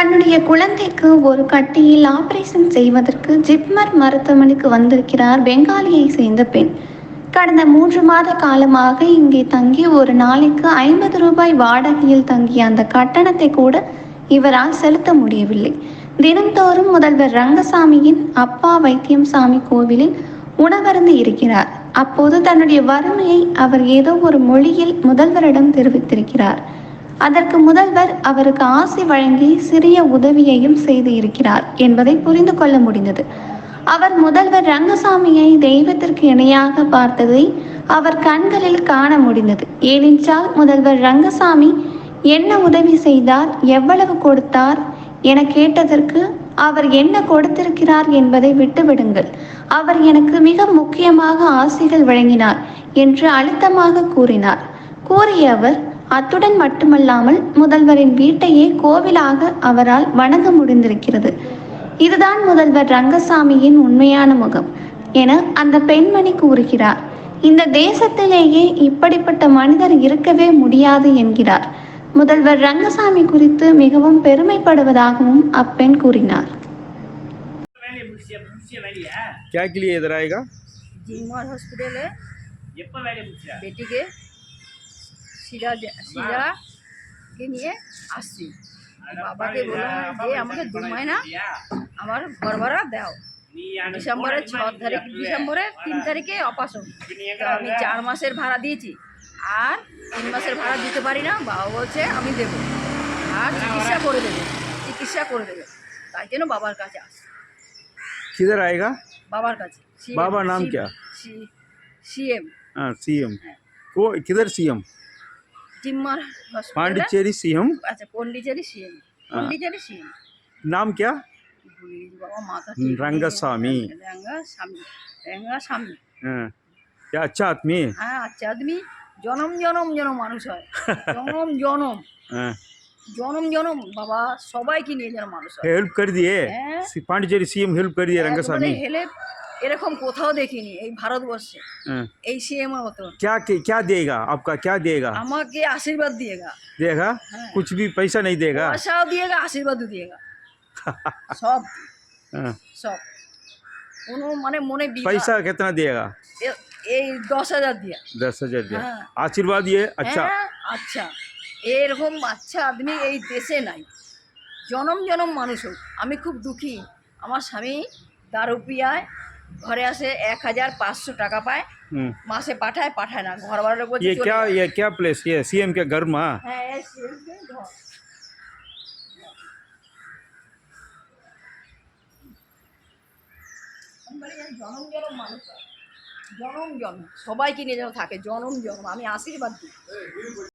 தன்னுடைய குழந்தைக்கு ஒரு கட்டியில் ஆபரேஷன் செய்வதற்கு ஜிப்மர் மருத்துவமனைக்கு வந்திருக்கிறார் பெங்காலியை சேர்ந்த பெண். கடந்த 3 மாத காலமாக இங்கே தங்கி ஒரு நாளைக்கு 50 ரூபாய் வாடகையில் தங்கிய அந்த கட்டணத்தை கூட இவரால் செலுத்த முடியவில்லை. தினந்தோறும் முதல்வர் ரங்கசாமியின் அப்பா வைத்தியசாமி கோவிலில் உணவருந்து இருக்கிறார். அப்போது தன்னுடைய வறுமையை அவர் ஏதோ ஒரு மொழியில் முதல்வரிடம் தெரிவித்திருக்கிறார். அதற்கு முதல்வர் அவருக்கு ஆசி வழங்கி சிறிய உதவியையும் செய்து இருக்கிறார் என்பதை புரிந்து கொள்ள முடிந்தது. அவர் முதல்வர் ரங்கசாமியை தெய்வத்திற்கு இணையாக பார்த்ததை அவர் கண்களில் காண முடிந்தது. ஏனென்றால் முதல்வர் ரங்கசாமி என்ன உதவி செய்தார், எவ்வளவு கொடுத்தார் என கேட்டதற்கு அவர் என்ன கொடுத்திருக்கிறார் என்பதை விட்டுவிடுங்கள், அவர் எனக்கு மிக முக்கியமாக ஆசிகள் வழங்கினார் என்று அழுத்தமாக கூறினார். கூறிய அவர் அத்துடன் மட்டுமல்லாமல் முதல்வரின் வீட்டையே கோவிலாக அவரால் வணங்க முடிந்திருக்கிறது. இதுதான் முதல்வர் ரங்கசாமியின் உண்மையான முகம் என அந்த பெண்மணி கூறுகிறார். இந்த தேசத்திலேயே இப்படிப்பட்ட மனிதர் இருக்கவே முடியாது என்கிறார். முதல்வர் ரங்கசாமி குறித்து மிகவும் பெருமைப்படுவதாகவும் அப்பெண் கூறினார். क्या के लिए इधर आएगा? जिमर हॉस्पिटल है बेटी के सीधा के लिए আসছি বাবাকে বললাম যে আমাকে 2 মাস আমার ঘর ভাড়া দাও। ডিসেম্বরের 6 তারিখ ডিসেম্বরের 3 তারিখে অপারেশন, আমি 4 মাসের ভাড়া দিয়েছি আর 3 মাসের ভাড়া দিতে পারি না। বাবা বলছে আমি দেবো আর চিকিৎসা করে দেবে তাই জন্য বাবার কাছে আসছি। किधर आएगा? बाबर काছে। बाबा नाम क्या? सीएम। हाँ सीएम। को किधर CM? JIPMER hospital Pondicherry CM. अच्छा पौंडीचेरी सीएम। पौंडीचेरी सीएम नाम क्या? बाबा माता रंगस्वामी। रंगस्वामी। हाँ क्या अच्छा आदमी? हाँ अच्छा आदमी। जन्म जन्म जन्म मानुष है। जन्म जन्म जन्म जन्म बाबा सबाई की निये जन्म मानुष है। हेल्प कर दिए पांडिचेरी सीएम, हेल्प कर दिए रंगस्वामी। हेल्प এরকম কোথাও দেখিনি এই ভারতবর্ষে এই সিএম এর মতো। क्या क्या देगा आपका? क्या देगा? আমাকে आशीर्वाद दिएगा। देगा? कुछ भी पैसा नहीं देगा? पैसा दिएगा, आशीर्वाद दिएगा। सब सब কোনো মানে মনে पैसा कितना देगा? এই 10,000 दिया। 10,000 दिया। आशीर्वाद ये अच्छा अच्छा এরকম আচ্ছা আদমি এই দেশে নাই। জনম জনম মানুষ হোক। আমি খুব দুঃখী, আমার স্বামী দারু পিয়ায় ঘরে আসে 1,500 টাকা পায়, মাসে পাঠায় না। ঘর ভাড়া লোক বলছে ये क्या प्लेस? ये सीएम के घर में? হ্যাঁ এই सीएम के घर। জনম জনম মানুষ, জনম জনম সবাইকে নিয়ে যেন থাকে, জনম জনম আমি আশীর্বাদ দিই।